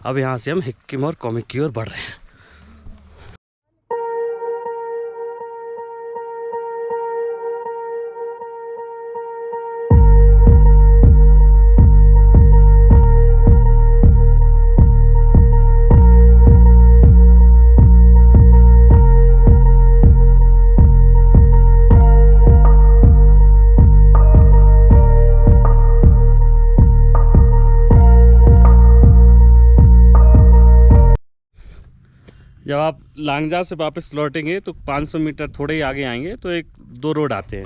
अब यहाँ से हम हिक्किम और कॉमिक की ओर बढ़ रहे हैं। जब आप लांगजा से वापस लौटेंगे तो 500 मीटर थोड़े ही आगे आएंगे तो एक दो रोड आते हैं।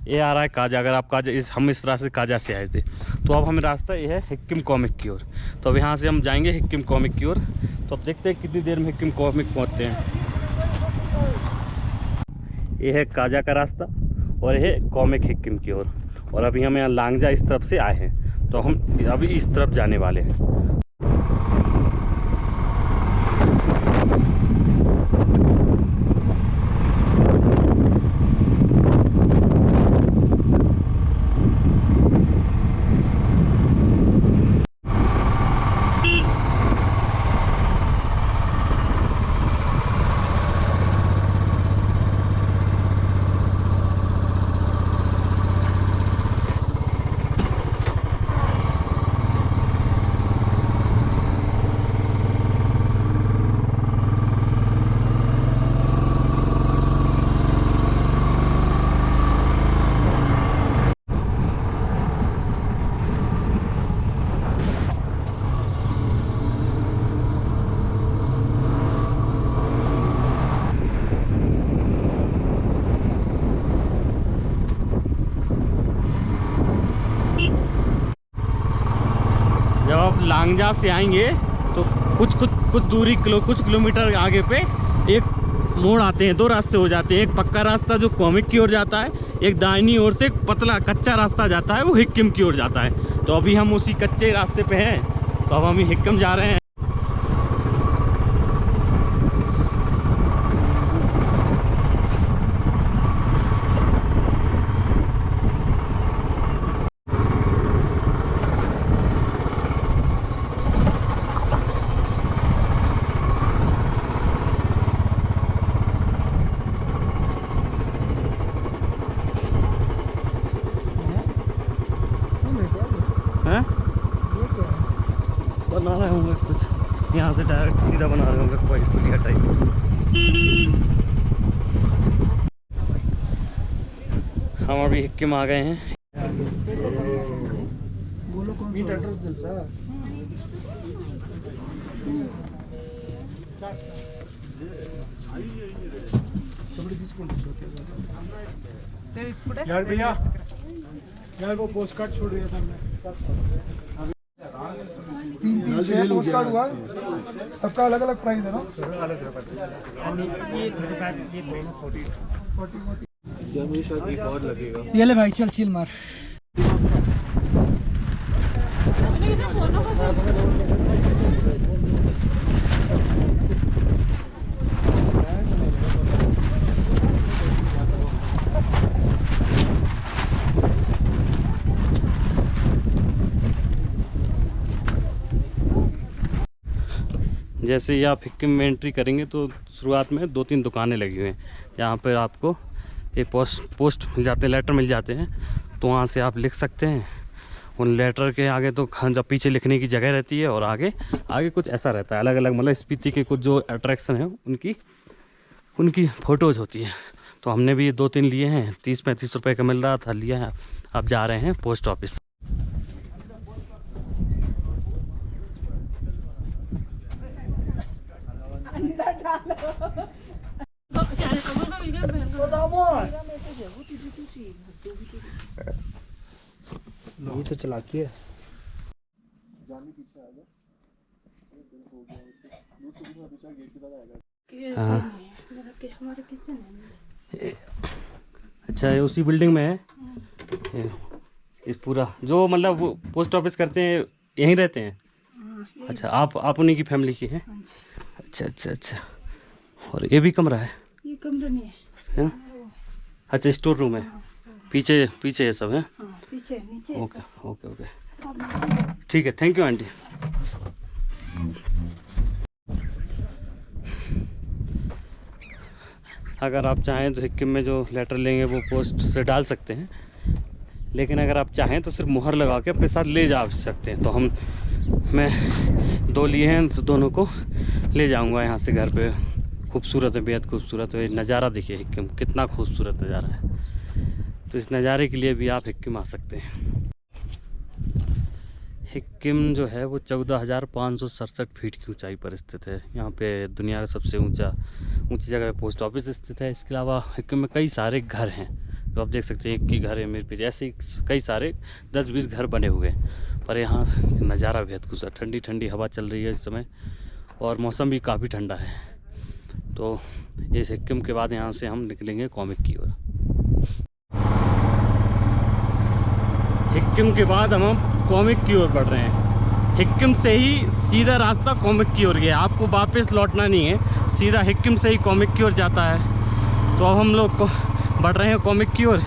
ये आ रहा है काजा। अगर आप काजा हम इस रास्ते काजा से आए थे तो अब हमें रास्ता ये है हिक्किम कॉमिक की ओर। तो अब यहाँ से हम जाएंगे हिक्किम कॉमिक की ओर। तो अब देखते हैं कितनी देर में हिक्किम कॉमिक पहुँचते हैं। ये है काजा का रास्ता और ये है कॉमिक हिक्किम की ओर। और अभी हम यहाँ लांगजा इस तरफ से आए हैं तो हम अभी इस तरफ जाने वाले हैं। जब आप लांगजा से आएंगे तो कुछ किलोमीटर आगे पे एक मोड़ आते हैं। दो रास्ते हो जाते हैं। एक पक्का रास्ता जो कॉमिक की ओर जाता है, एक दाहिनी ओर से पतला कच्चा रास्ता जाता है, वो हिक्किम की ओर जाता है। तो अभी हम उसी कच्चे रास्ते पे हैं। तो अब हम हिक्किम जा रहे हैं। बना रहे होंगे कुछ, यहाँ से डायरेक्ट सीधा बना रहे होंगे कोई पुलिया टाइप। हम अभी हिक्किम आ गए हैं। यार भैया यार वो पोस्ट कार्ड छोड़ दिया था हमने। 3 पोस्ट कार्ड हुआ, सबका अलग अलग प्राइस है ना? ये ले भाई, चल चिल मार। जैसे ही आप हिक्किम में एंट्री करेंगे तो शुरुआत में 2-3 दुकानें लगी हुई हैं जहाँ पर आपको ये पोस्ट मिल जाते हैं, लेटर मिल जाते हैं। तो वहाँ से आप लिख सकते हैं। उन लेटर के आगे तो जब पीछे लिखने की जगह रहती है और आगे कुछ ऐसा रहता है अलग अलग, मतलब स्पीति के कुछ जो अट्रैक्शन है उनकी फ़ोटोज़ होती है। तो हमने भी 2-3 लिए हैं। 30-35 रुपये का मिल रहा था, लिया है। अब जा रहे हैं पोस्ट ऑफिस। ये तो चलाकी है। अच्छा, ये उसी बिल्डिंग में है। इस पूरा जो मतलब वो पोस्ट ऑफिस करते हैं यहीं रहते हैं? अच्छा, आप उन्हीं की फैमिली की हैं? अच्छा अच्छा अच्छा। और ये भी कमरा है? ये कमरा नहीं है। अच्छा, स्टोर रूम है। पीछे ये सब है? पीछे नीचे। ओके ओके ओके, ठीक है। Thank you aunty. अगर आप चाहें तो हिक्किम में जो लेटर लेंगे वो पोस्ट से डाल सकते हैं, लेकिन अगर आप चाहें तो सिर्फ मुहर लगा के अपने साथ ले जा सकते हैं। तो मैं 2 लिए हैं, तो दोनों को ले जाऊंगा यहाँ से घर पे। खूबसूरत है, बेहद खूबसूरत है। नज़ारा देखिए हिक्किम, कितना खूबसूरत नज़ारा है। तो इस नज़ारे के लिए भी आप हिक्किम आ सकते हैं। हिक्किम जो है वो 14,567 फीट की ऊंचाई पर स्थित है। यहाँ पे दुनिया का सबसे ऊंची जगह पे पोस्ट ऑफिस स्थित है। इसके अलावा हिक्किम में कई सारे घर हैं, तो आप देख सकते हैं। एक ही घर है मेरे पीछे, ऐसे कई सारे 10-20 घर बने हुए हैं। पर यहाँ नज़ारा बेहद खूबसूरत, ठंडी ठंडी हवा चल रही है इस समय, और मौसम भी काफ़ी ठंडा है। तो इस हिक्किम के बाद यहाँ से हम निकलेंगे कॉमिक की ओर। हिक्किम के बाद हम कॉमिक की ओर बढ़ रहे हैं। हिक्किम से ही सीधा रास्ता कॉमिक की ओर गया, आपको वापस लौटना नहीं है, सीधा हिक्किम से ही कॉमिक की ओर जाता है। तो अब हम लोग बढ़ रहे हैं कॉमिक की ओर।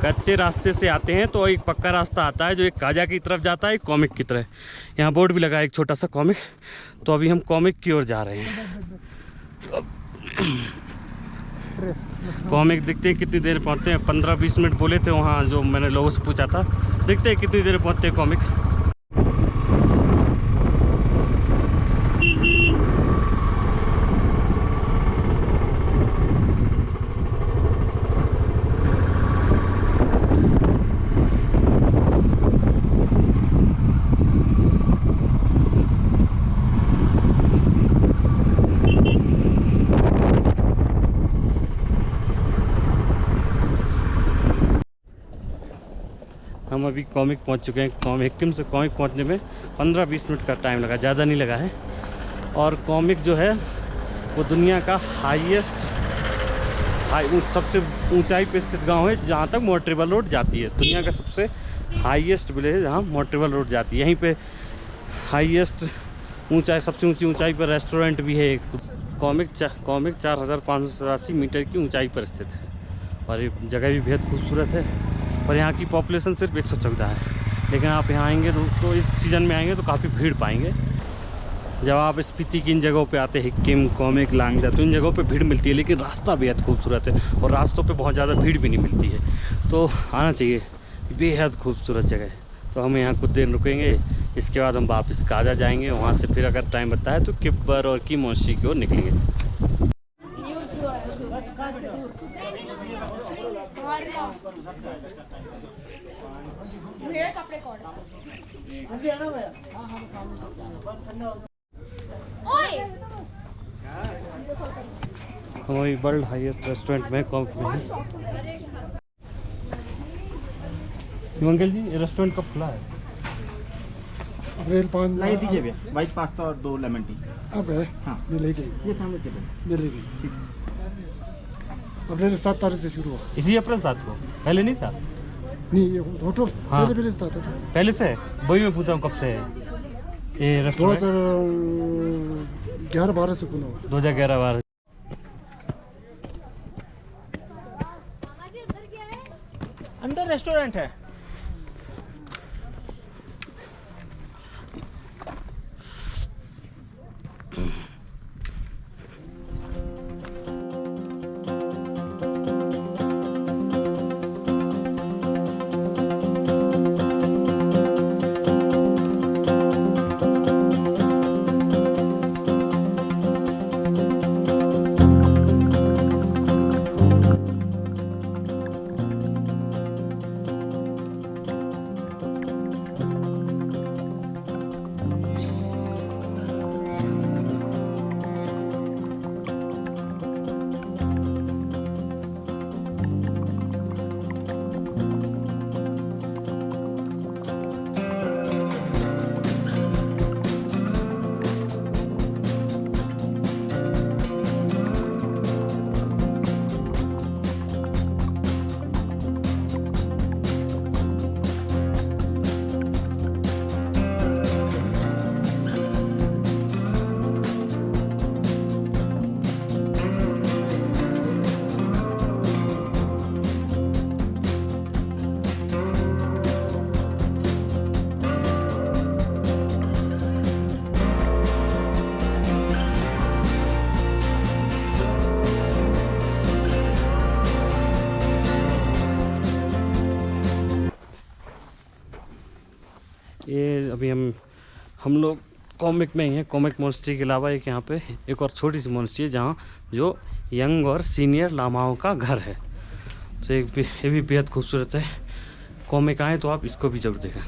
कच्चे रास्ते से आते हैं तो एक पक्का रास्ता आता है जो एक काजा की तरफ जाता है, एक कॉमिक की तरफ। यहाँ बोर्ड भी लगा है एक छोटा सा कॉमिक। तो अभी हम कॉमिक की ओर जा रहे हैं। तो कॉमिक दिखते हैं कितनी देर पहुँचते हैं। 15-20 मिनट बोले थे वहाँ, जो मैंने लोगों से पूछा था। देखते हैं कितनी देर पहुँचते हैं कॉमिक। हम अभी कॉमिक पहुंच चुके हैं। हिक्किम से कॉमिक पहुंचने में 15-20 मिनट का टाइम लगा, ज़्यादा नहीं लगा है। और कॉमिक जो है वो दुनिया का सबसे ऊंचाई पे स्थित गांव है, जहां तक मोटरेबल रोड जाती है। दुनिया का सबसे हाईएस्ट विलेज है जहां मोटरेबल रोड जाती है। यहीं पे हाईएस्ट ऊंचाई, सबसे ऊंची ऊंचाई पर रेस्टोरेंट भी है एक। तो कॉमिक 4,587 मीटर की ऊंचाई पर स्थित है, और ये जगह भी बेहद खूबसूरत है। और यहाँ की पॉपुलेशन सिर्फ 114 है। लेकिन आप यहाँ आएंगे तो इस सीज़न में आएंगे तो काफ़ी भीड़ पाएंगे। जब आप स्पीति की इन जगहों पे आते हैं, हिक्किम, कॉमिक, लांगजा, तो इन जगहों पे भीड़ मिलती है, लेकिन रास्ता बेहद खूबसूरत है और रास्तों पे बहुत ज़्यादा भीड़ भी नहीं मिलती है। तो आना चाहिए, बेहद खूबसूरत जगह है। तो हम यहाँ कुछ देर रुकेंगे, इसके बाद हम वापस काजा जाएंगे। वहाँ से फिर अगर टाइम बनता है तो किब्बर और की मोशी की ओर निकलेंगे। वही वर्ल्ड हाईएस्ट रेस्टोरेंट में कॉमिक में है। मंगल जी, ये रेस्टोरेंट कब खुला है? अप्रैल 5 लाई दीजिए भैया, व्हाइट पास्ता और 2 लेमन टी। अब है, हाँ मिलेगी ये सामने टेबल। मिलेगी। ठीक, अप्रैल 7 तारीख से शुरू हुआ। इसी अप्रैल 7 को, पहले नहीं था? नहीं, ये होटल हाँ। पहले से था। पहले से है? वही मैं पूछा हूँ कब से है ये रेस्टोरेंट? 2011-12 से खुला हुआ। 2011-12। अंदर रेस्टोरेंट है। अभी हम लोग कॉमिक में ही हैं। कॉमिक मोनेस्ट्री के अलावा एक यहाँ पे एक और छोटी सी मोनेस्ट्री है जहाँ जो यंग और सीनियर लामाओं का घर है। तो ये भी बेहद खूबसूरत है। कॉमिक आए तो आप इसको भी जरूर देखें।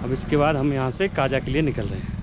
अब इसके बाद हम यहाँ से काजा के लिए निकल रहे हैं।